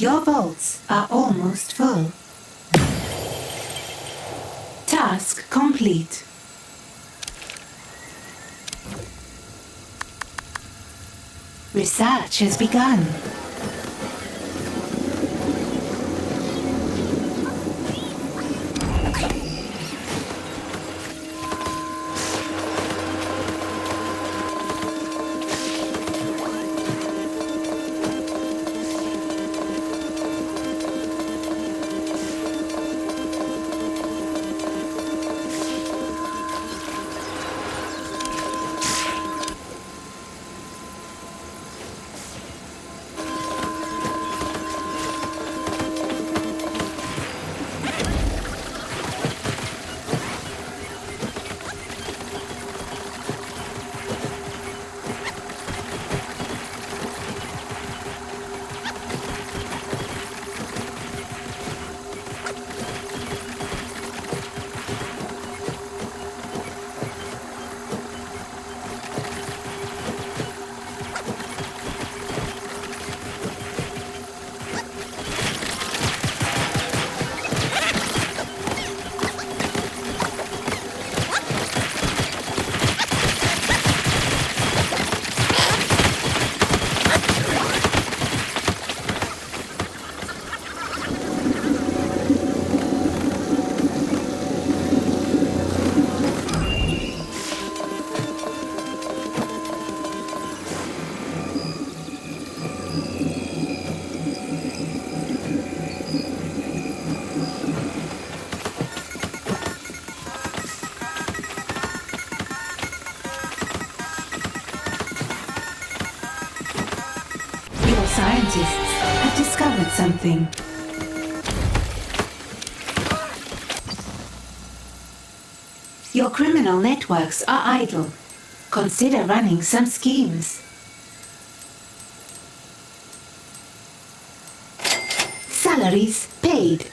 Your vaults are almost full. Task complete. Research has begun. Scientists have discovered something. Your criminal networks are idle. Consider running some schemes. Salaries paid.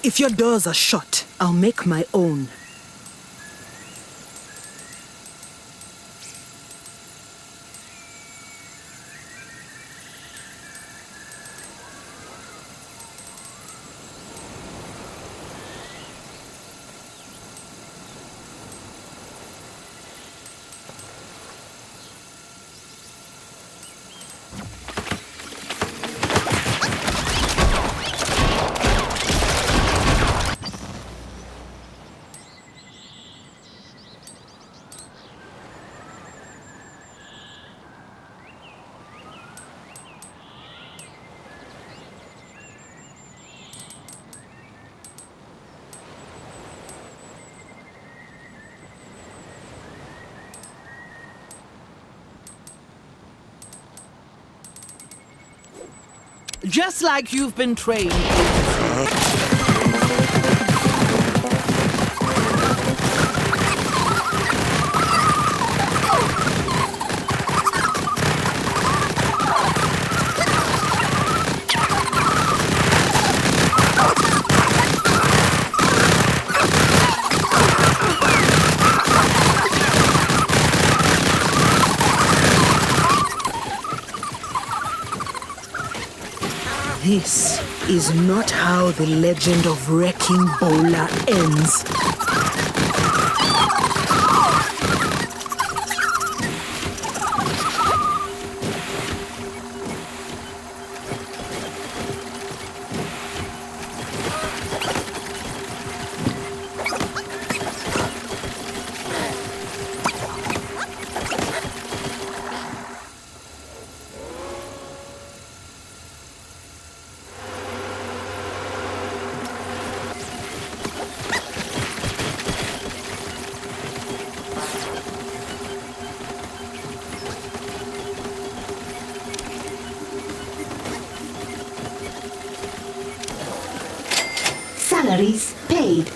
If your doors are shut, I'll make my own. Just like you've been trained. This is not how the legend of Wrecking Bowler ends. Salaries paid.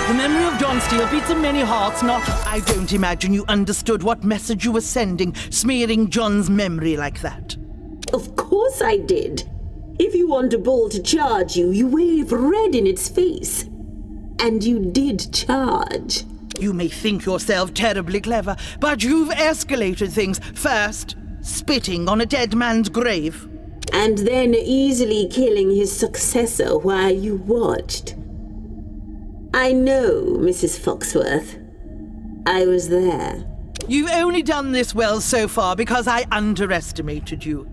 The memory of John Steele beats in many hearts, not... I don't imagine you understood what message you were sending, smearing John's memory like that. Of course I did. If you want a bull to charge you, you wave red in its face. And you did charge. You may think yourself terribly clever, but you've escalated things. First, spitting on a dead man's grave. And then easily killing his successor while you watched. I know, Mrs. Foxworth. I was there. You've only done this well so far because I underestimated you.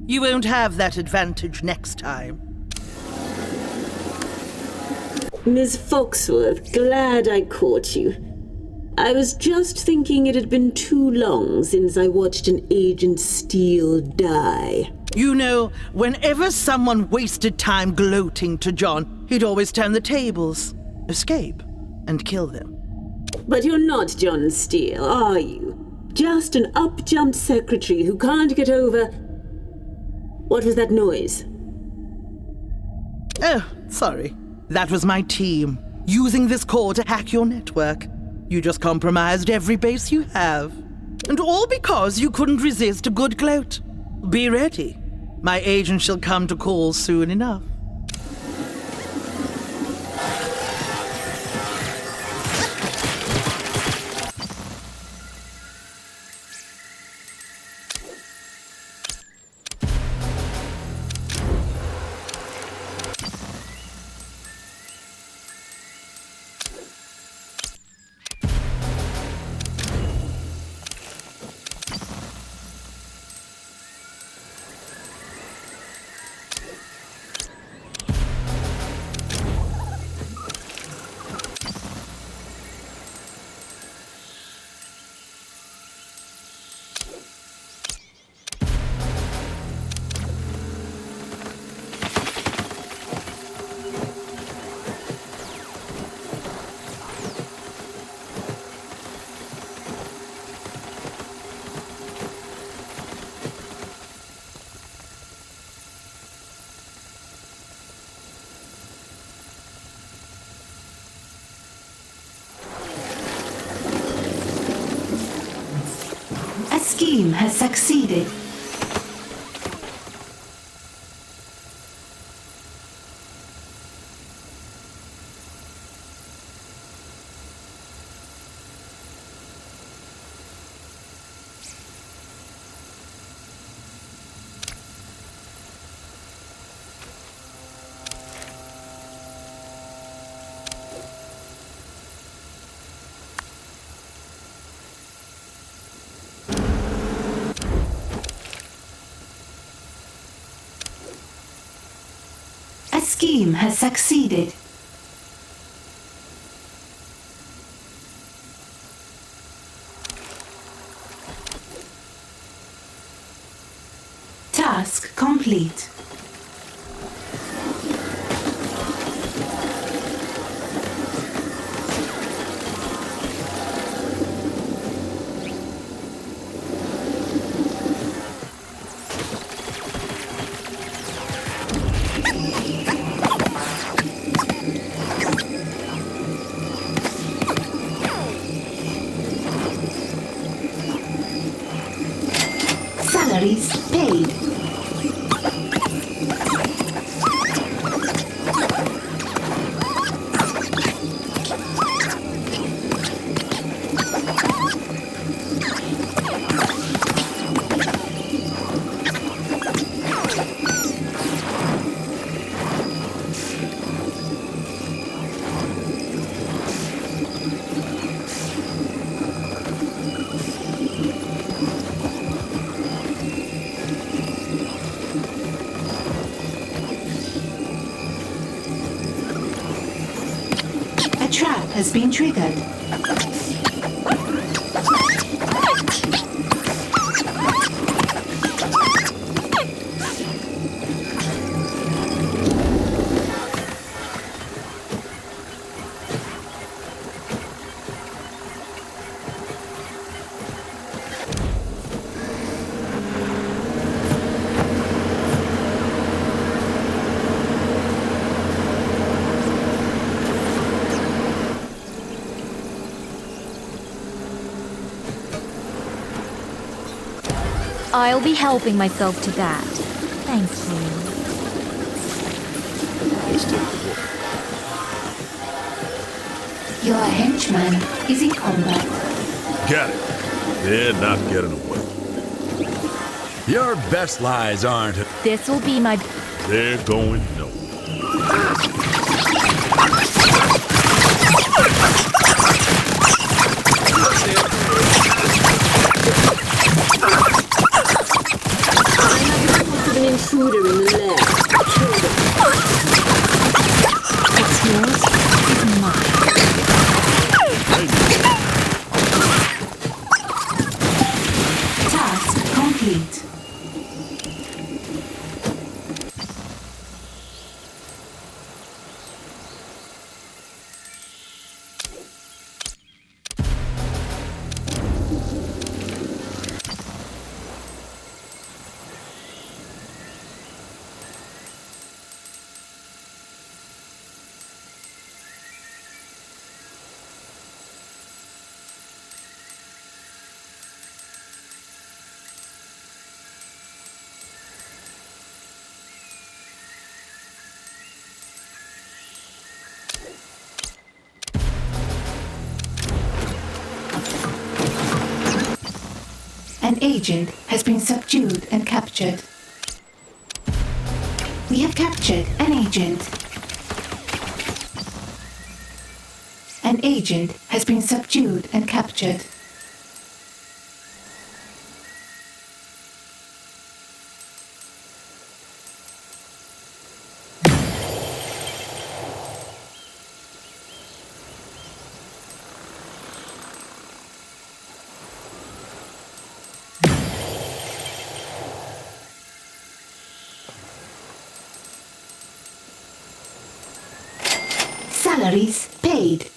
You won't have that advantage next time. Miss Foxworth, glad I caught you. I was just thinking it had been too long since I watched an Agent Steele die. You know, whenever someone wasted time gloating to John, he'd always turn the tables, escape, and kill them. But you're not John Steele, are you? Just an up-jumped secretary who can't get over... What was that noise? Oh, sorry. That was my team, using this call to hack your network. You just compromised every base you have. And all because you couldn't resist a good gloat. Be ready. My agent shall come to call soon enough. A scheme has succeeded. A scheme has succeeded. Task complete. Salaries paid. A trap has been triggered. I'll be helping myself to that. Thank you. Your henchman is in combat. Got it. They're not getting away. Your best lies aren't. This will be my... They're going nowhere. An intruder in the lab. Kill them. What's yours is mine. Task complete. An agent has been subdued and captured. We have captured an agent. An agent has been subdued and captured. Salaries paid.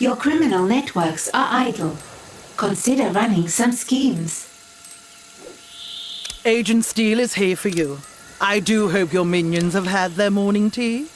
Your criminal networks are idle. Consider running some schemes. Agent Steele is here for you. I do hope your minions have had their morning tea.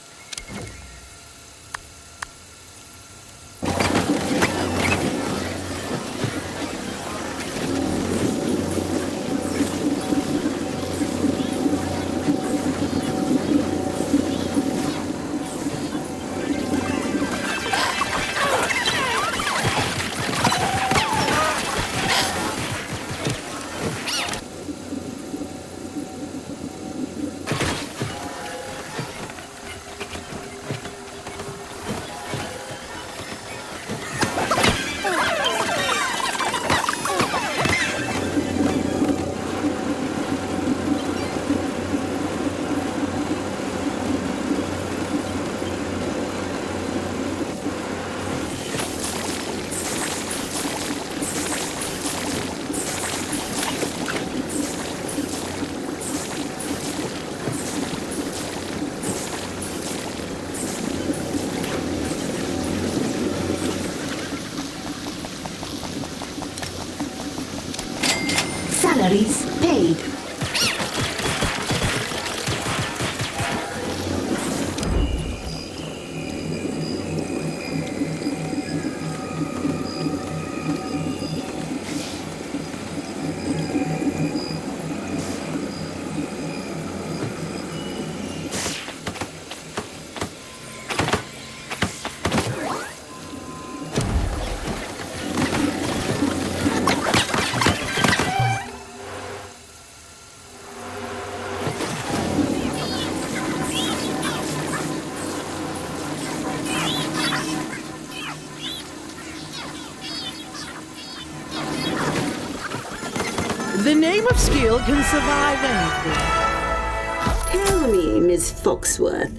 Salaries paid. The name of Steele can survive anything. Tell me, Miss Foxworth,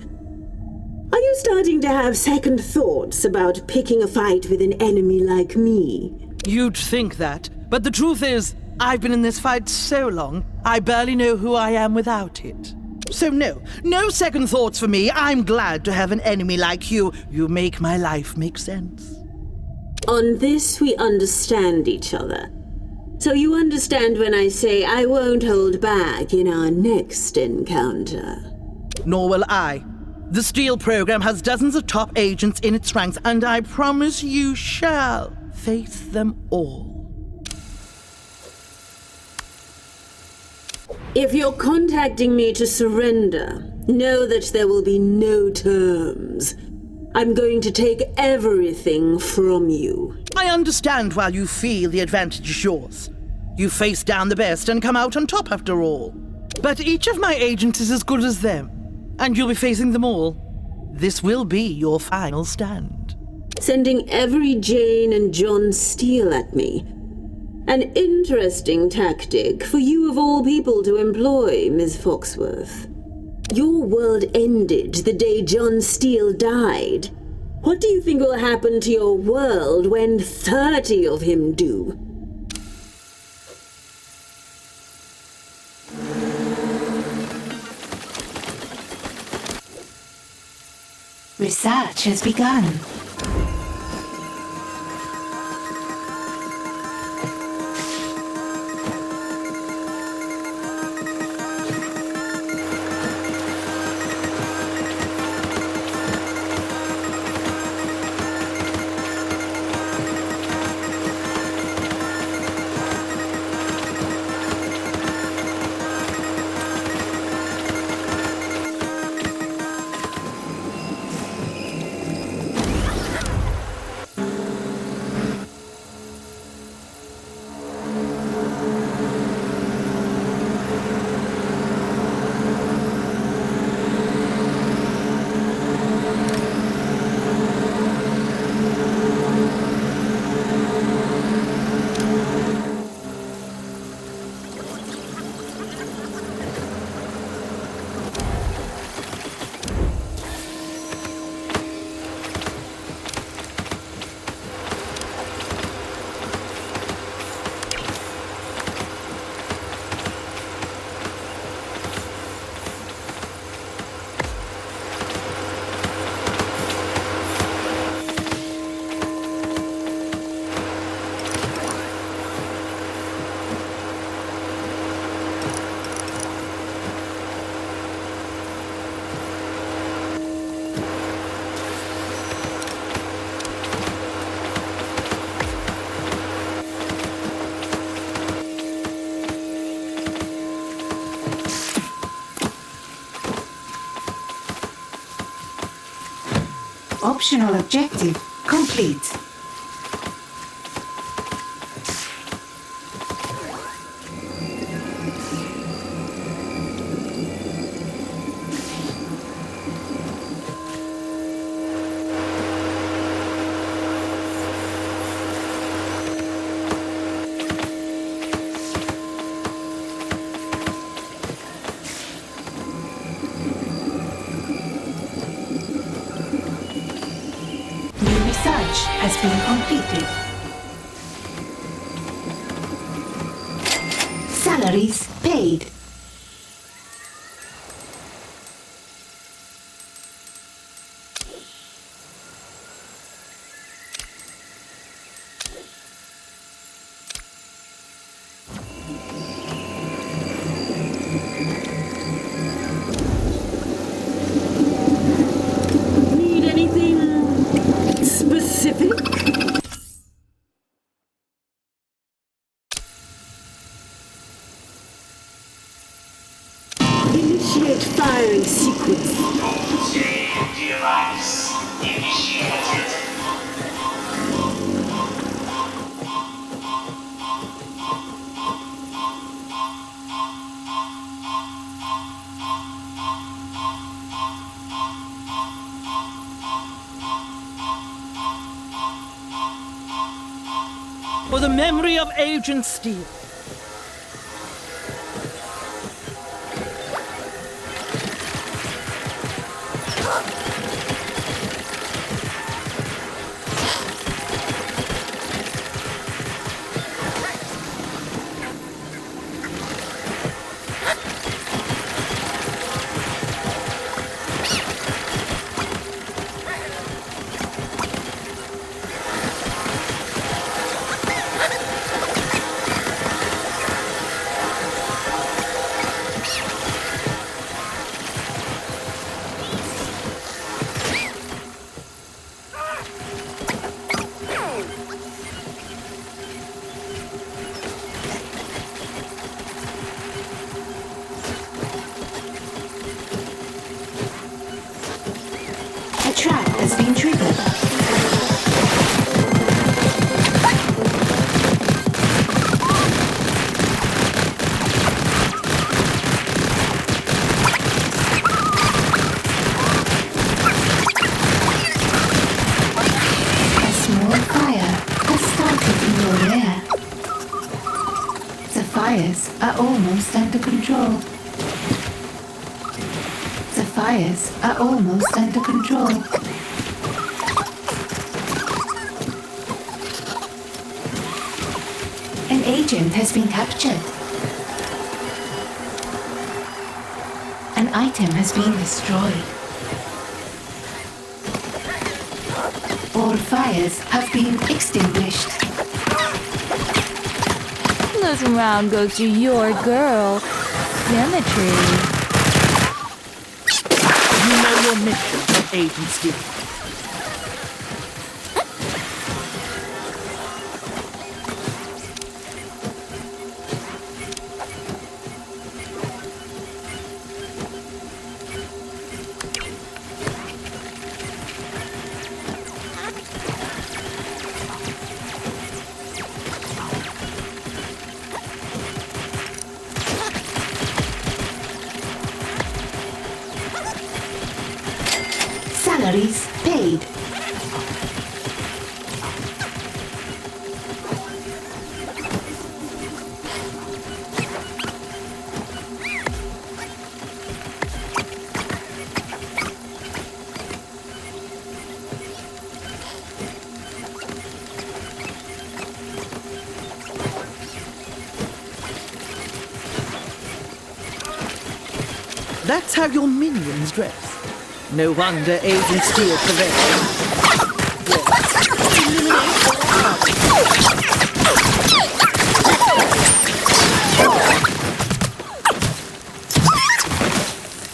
are you starting to have second thoughts about picking a fight with an enemy like me? You'd think that, but the truth is, I've been in this fight so long, I barely know who I am without it. So no second thoughts for me. I'm glad to have an enemy like you. You make my life make sense. On this, we understand each other. So you understand when I say I won't hold back in our next encounter. Nor will I. The Steele program has dozens of top agents in its ranks, and I promise you shall face them all. If you're contacting me to surrender, know that there will be no terms. I'm going to take everything from you. I understand why you feel the advantage is yours. You face down the best and come out on top after all. But each of my agents is as good as them, and you'll be facing them all. This will be your final stand. Sending every Jane and John Steele at me. An interesting tactic for you of all people to employ, Miss Foxworth. Your world ended the day John Steele died. What do you think will happen to your world when 30 of him do? Research has begun. optional objective complete. Research has been completed. Salaries paid. Need anything specific? Initiate firing sequence. Device initiated. For the memory of Agent Steele. A trap has been triggered. A small fire has started in your lair. The fires are almost under control. The fires are almost under control. An agent has been captured. An item has been destroyed. All fires have been extinguished. This round goes to your girl, Symmetry. You know your mission, Agent Steele. Salaries paid. That's how your minions dress. No wonder Agent Steele prevailed.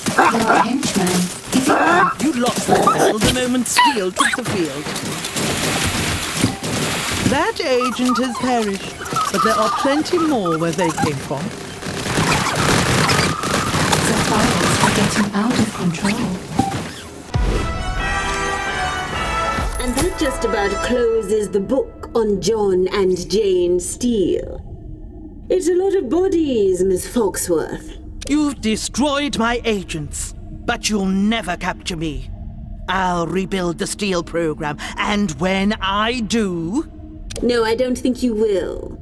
Your henchman is equipped. You lost the battle the moment Steele took the field. That agent has perished, but there are plenty more where they came from. The fires are getting out of control. just about closes the book on John and Jane Steele. It's a lot of bodies, Miss Foxworth. You've destroyed my agents, but you'll never capture me. I'll rebuild the Steele program, and when I do... No, I don't think you will.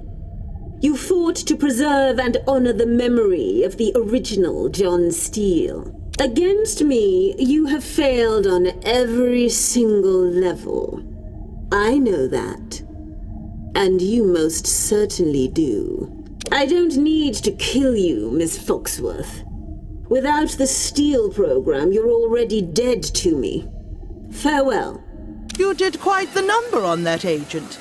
You fought to preserve and honor the memory of the original John Steele. Against me, you have failed on every single level. I know that. And you most certainly do. I don't need to kill you, Miss Foxworth. Without the Steele program, you're already dead to me. Farewell. You did quite the number on that agent.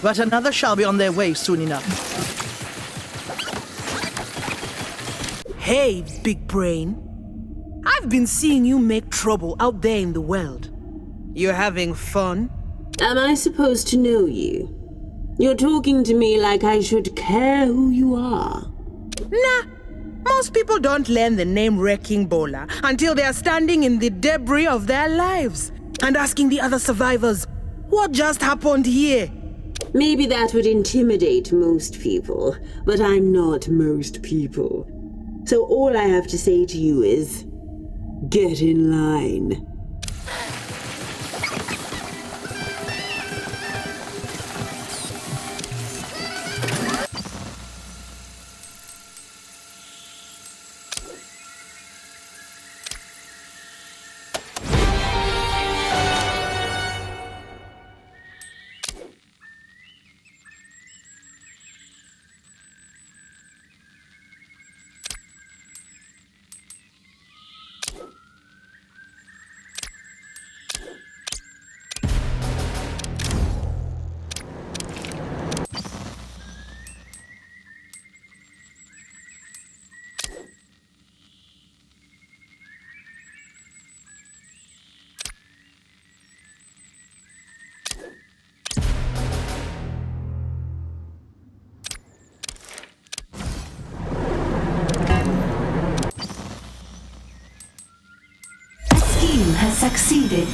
But another shall be on their way soon enough. Hey, big brain. I've been seeing you make trouble out there in the world. You having fun? Am I supposed to know you? You're talking to me like I should care who you are. Nah. Most people don't learn the name Wrecking Bowler until they are standing in the debris of their lives and asking the other survivors, what just happened here? Maybe that would intimidate most people, but I'm not most people. So all I have to say to you is, get in line. Has succeeded.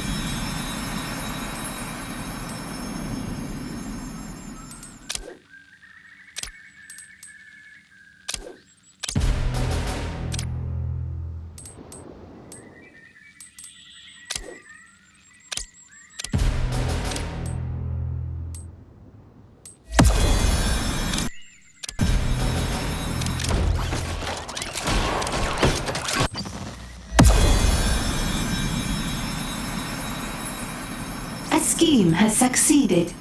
A scheme has succeeded.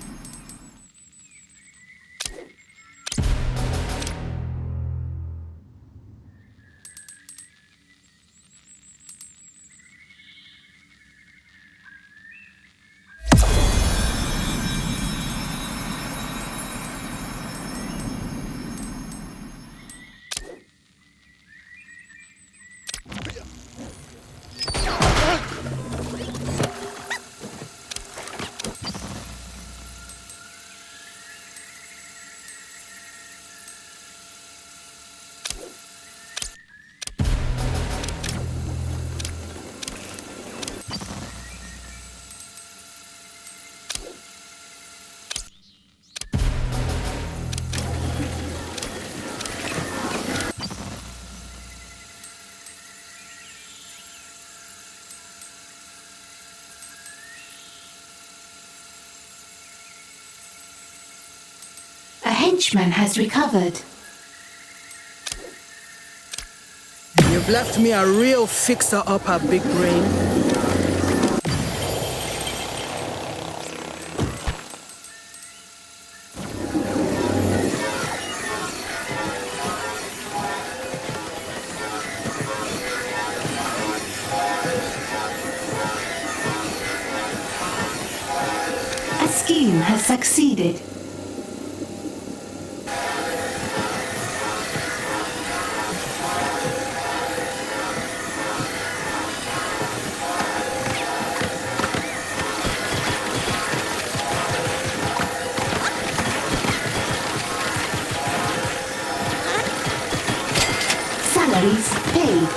A henchman has recovered. You've left me a real fixer-upper, big brain. A scheme has succeeded. Salaries paid.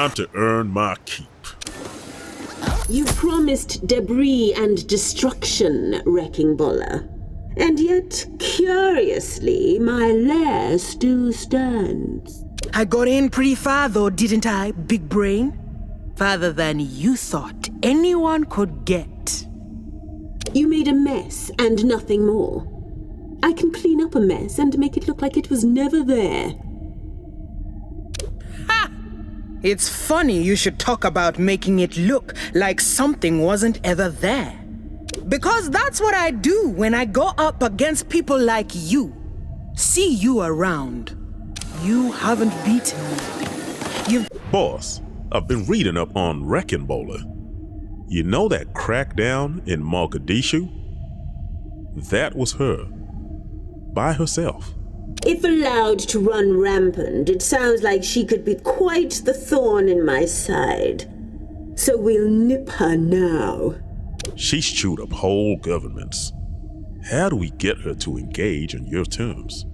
time to earn my keep. You promised debris and destruction, Wrecking Bola. And yet, curiously, my lair still stands. I got in pretty far though, didn't I, big brain? Farther than you thought anyone could get. You made a mess and nothing more. I can clean up a mess and make it look like it was never there. It's funny you should talk about making it look like something wasn't ever there. Because that's what I do when I go up against people like you. See you around. You haven't beaten me. Boss, I've been reading up on Wrecking Bola. You know that crackdown in Mogadishu? That was her. By herself. If allowed to run rampant, it sounds like she could be quite the thorn in my side. So we'll nip her now. She's chewed up whole governments. How do we get her to engage on your terms?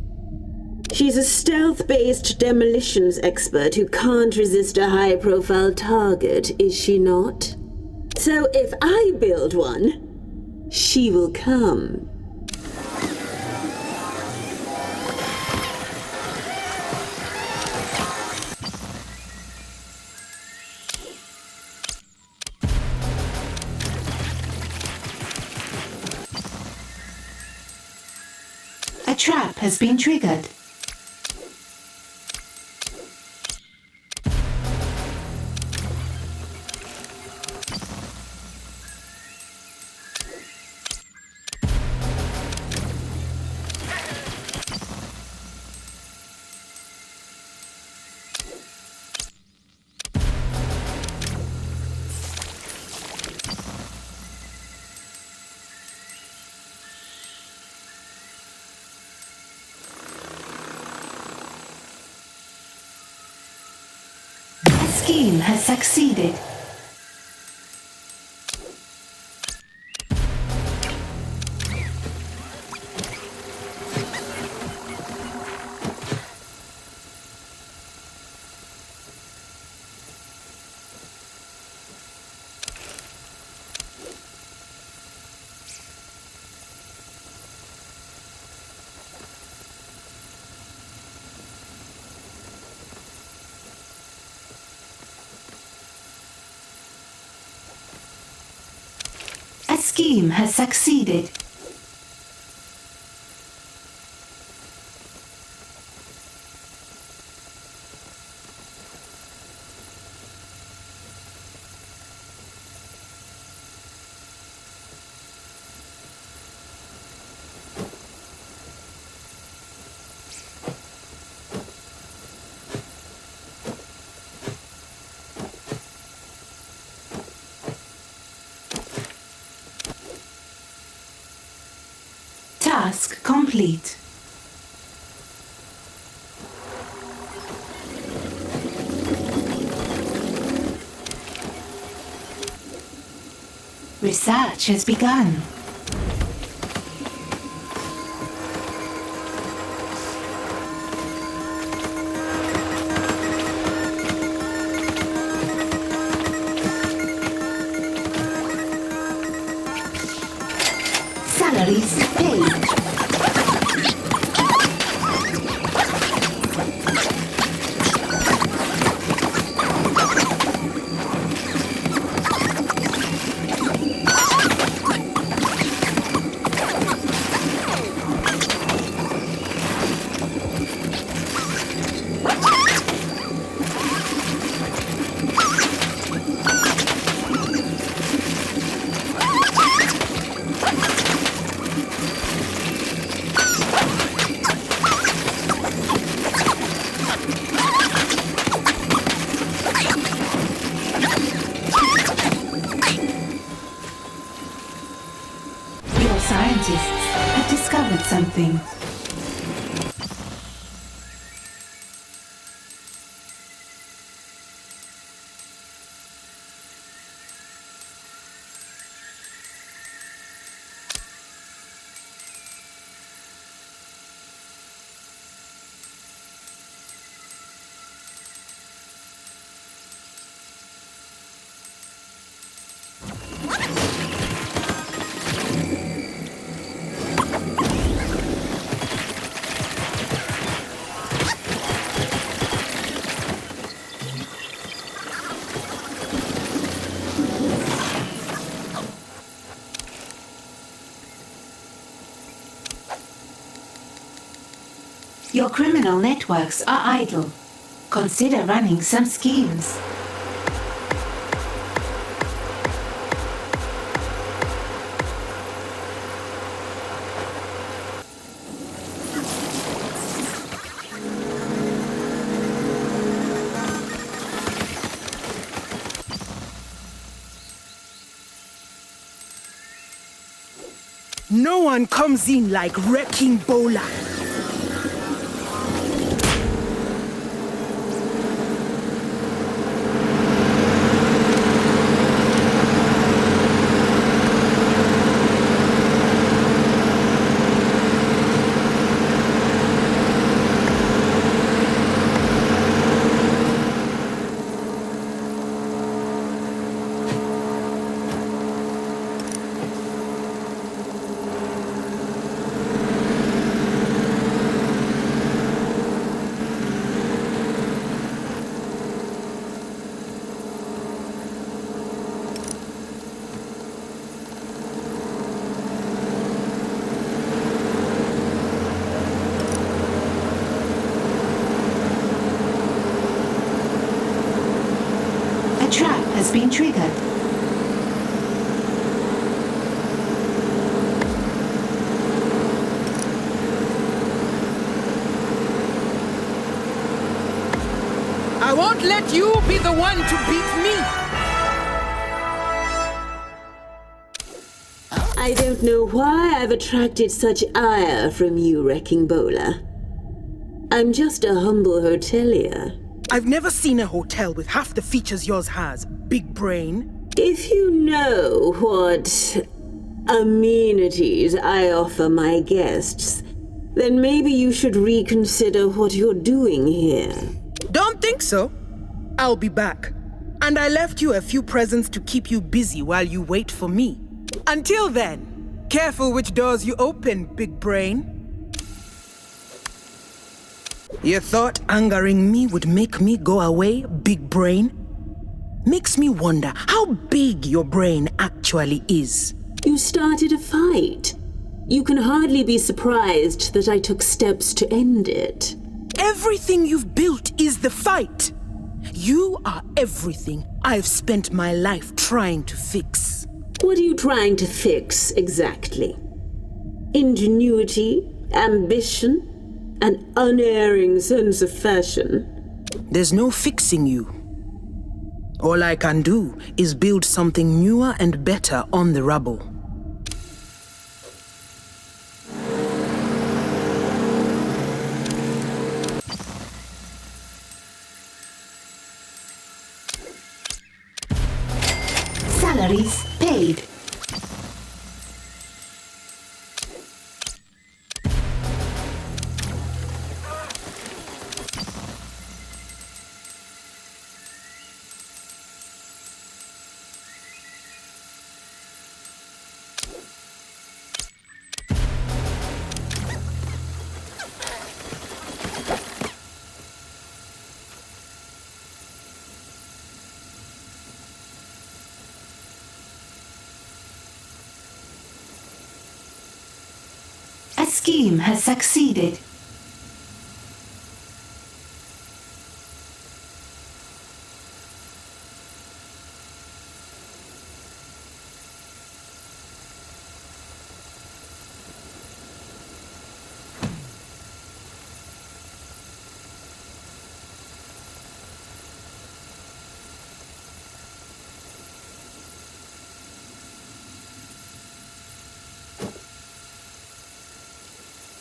She's a stealth-based demolitions expert who can't resist a high-profile target, is she not? So if I build one, she will come. A trap has been triggered. Scheme has succeeded. A scheme has succeeded. Task complete. Research has begun. Salaries paid. Scientists have discovered something. Your criminal networks are idle. Consider running some schemes. No one comes in like Wrecking Bowler. A trap has been triggered. I won't let you be the one to beat me. I don't know why I've attracted such ire from you, Wrecking Bowler. I'm just a humble hotelier. I've never seen a hotel with half the features yours has, big brain. If you know what amenities I offer my guests, then maybe you should reconsider what you're doing here. Don't think so. I'll be back. And I left you a few presents to keep you busy while you wait for me. Until then, careful which doors you open, big brain. You thought angering me would make me go away, big brain? Makes me wonder how big your brain actually is. You started a fight. You can hardly be surprised that I took steps to end it. Everything you've built is the fight. You are everything I've spent my life trying to fix. What are you trying to fix exactly? Ingenuity, ambition, an unerring sense of fashion. There's no fixing you. All I can do is build something newer and better on the rubble. Salaries paid. A scheme has succeeded.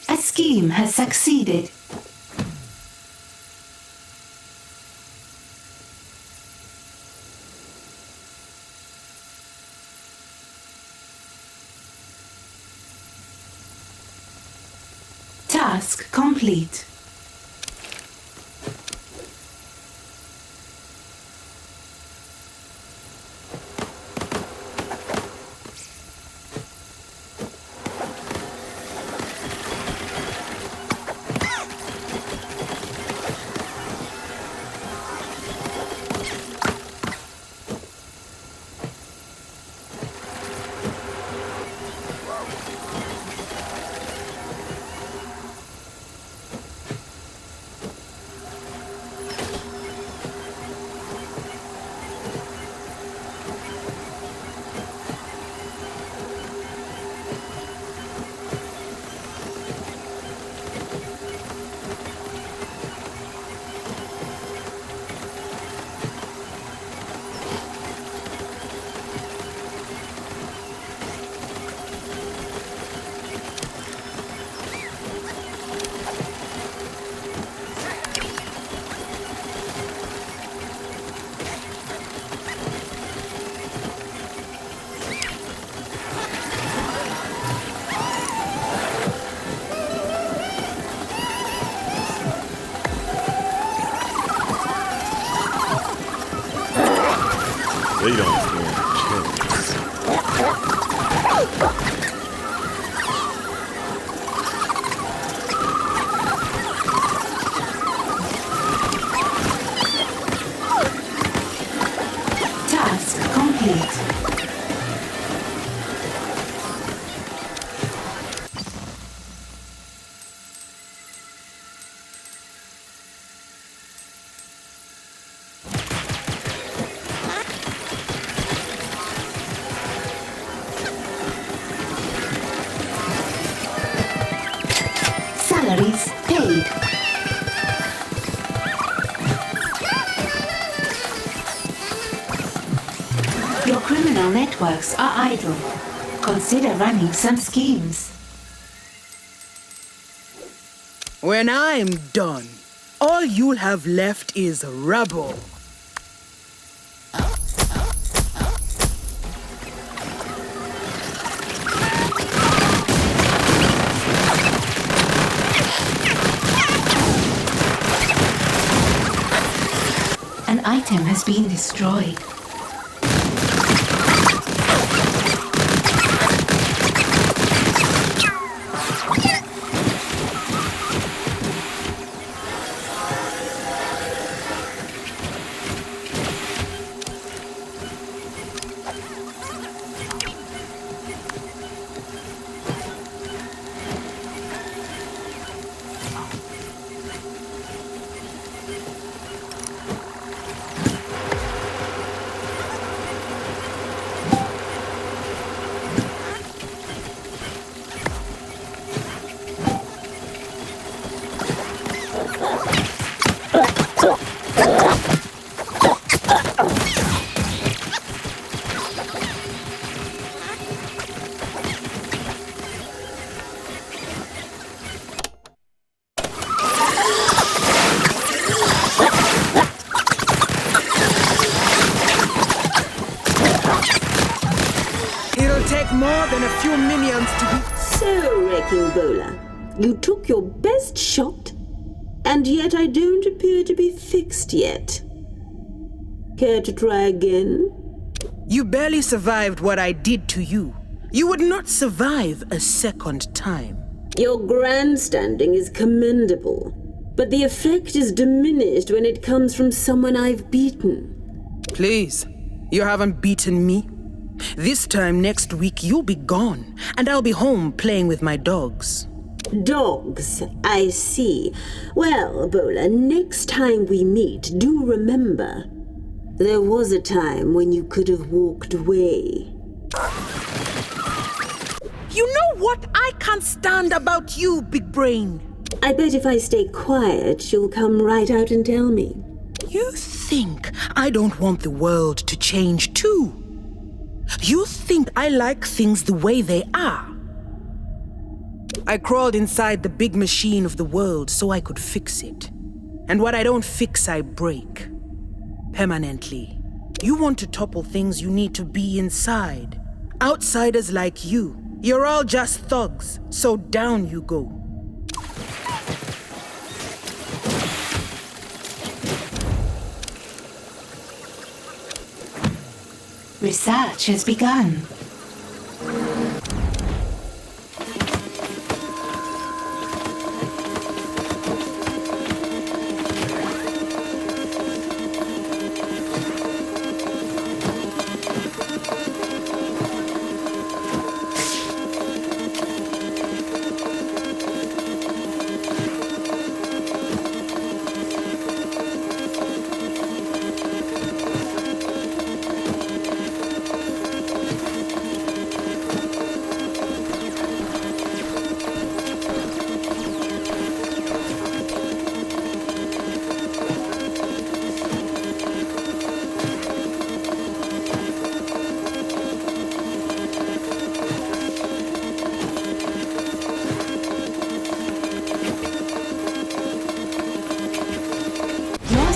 A scheme has succeeded. Task complete. paid. Your criminal networks are idle. Consider running some schemes. When I'm done, all you'll have left is rubble. An item has been destroyed. It'll take more than a few minions to be... So, Wrecking Bowler, you took your best shot, and yet I don't appear to be fixed yet. Care to try again? You barely survived what I did to you. You would not survive a second time. Your grandstanding is commendable, but the effect is diminished when it comes from someone I've beaten. Please, you haven't beaten me. This time next week you'll be gone, and I'll be home playing with my dogs. Dogs, I see. Well, Bowler, next time we meet, do remember, there was a time when you could have walked away. You know what I can't stand about you, big brain? I bet if I stay quiet, you'll come right out and tell me. You think I don't want the world to change too? You think I like things the way they are? I crawled inside the big machine of the world so I could fix it. And what I don't fix, I break. Permanently. You want to topple things you need to be inside. Outsiders like you. You're all just thugs, so down you go. Research has begun.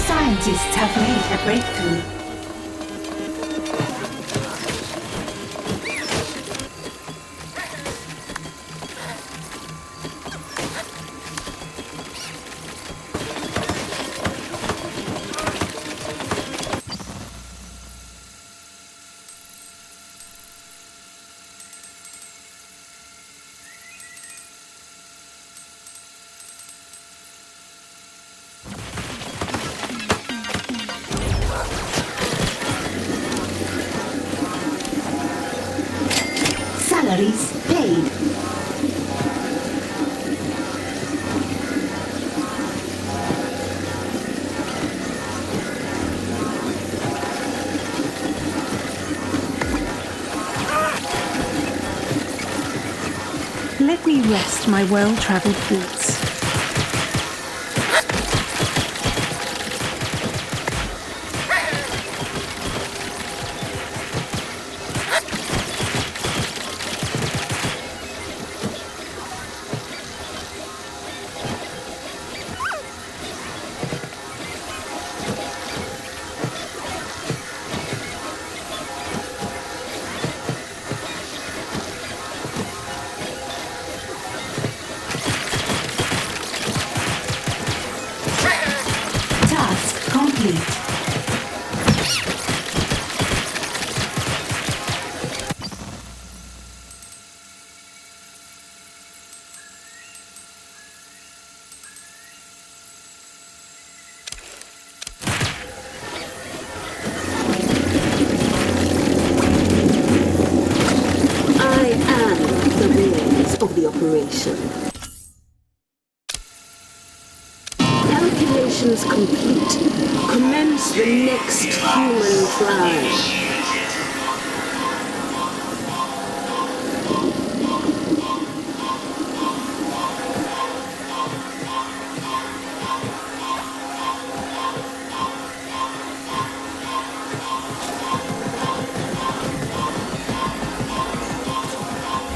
Scientists have made a breakthrough. Salaries paid. Let me rest my well-traveled boots. of the operation. Calculations complete. Commence the next human flight.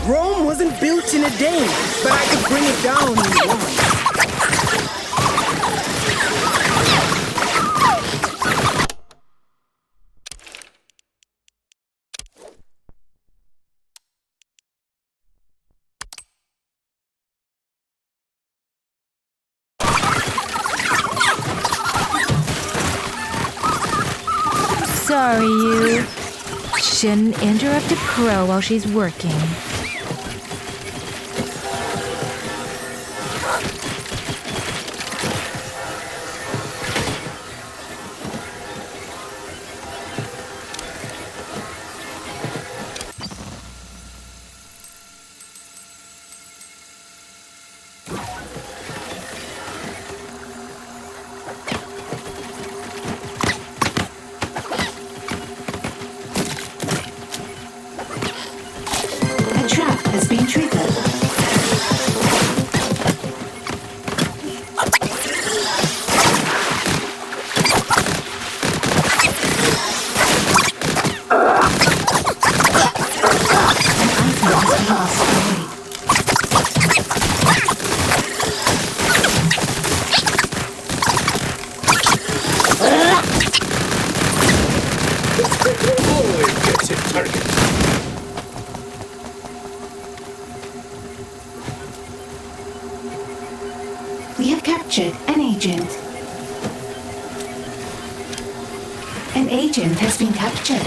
Rome wasn't built in a day, but I could bring it down in one. Sorry, you. Shouldn't interrupt a crow while she's working. A trap has been triggered. We have captured an agent. An agent has been captured.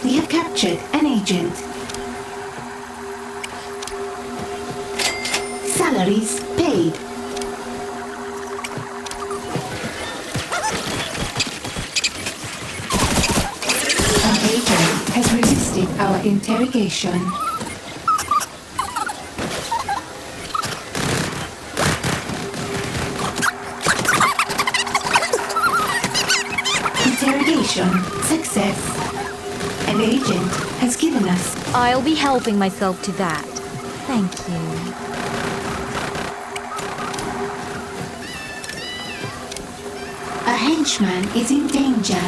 We have captured an agent. Salaries paid. An agent has resisted our interrogation. Interrogation success. An agent has given us. I'll be helping myself to that. Thank you. A henchman is in danger.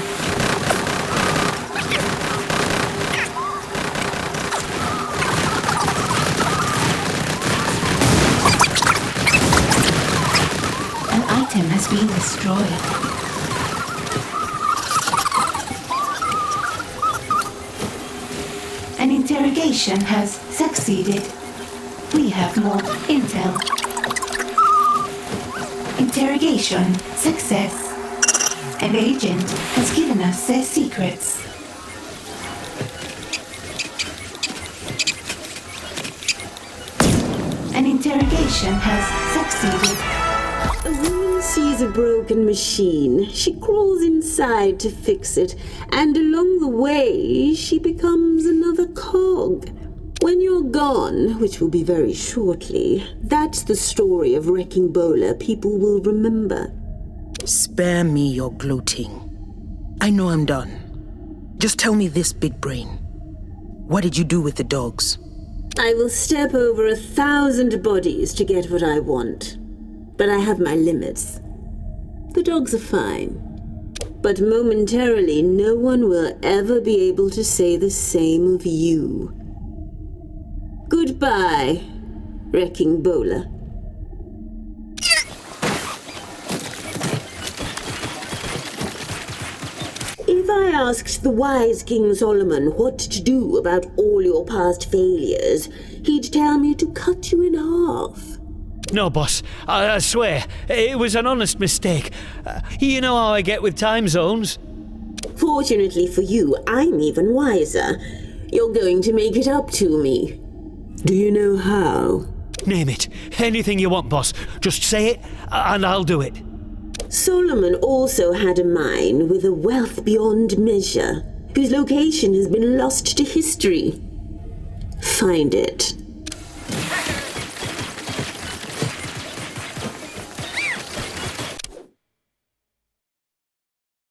An item has been destroyed. An interrogation has succeeded. We have more intel. Interrogation success. An agent has given us their secrets. An interrogation has succeeded. A woman sees a broken machine. She crawls inside to fix it, and along the way, she becomes another cog. When you're gone, which will be very shortly, that's the story of Wrecking Bowler people will remember. Spare me your gloating. I know I'm done. Just tell me this, big brain. What did you do with the dogs? I will step over 1,000 bodies to get what I want. But I have my limits. The dogs are fine. But momentarily, no one will ever be able to say the same of you. Goodbye, Wrecking Bowler. If I asked the wise King Solomon what to do about all your past failures, he'd tell me to cut you in half. No, boss. I swear, it was an honest mistake. You know how I get with time zones. Fortunately for you, I'm even wiser. You're going to make it up to me. Do you know how? Name it. Anything you want, boss. Just say it, and I'll do it. Solomon also had a mine with a wealth beyond measure, whose location has been lost to history. Find it.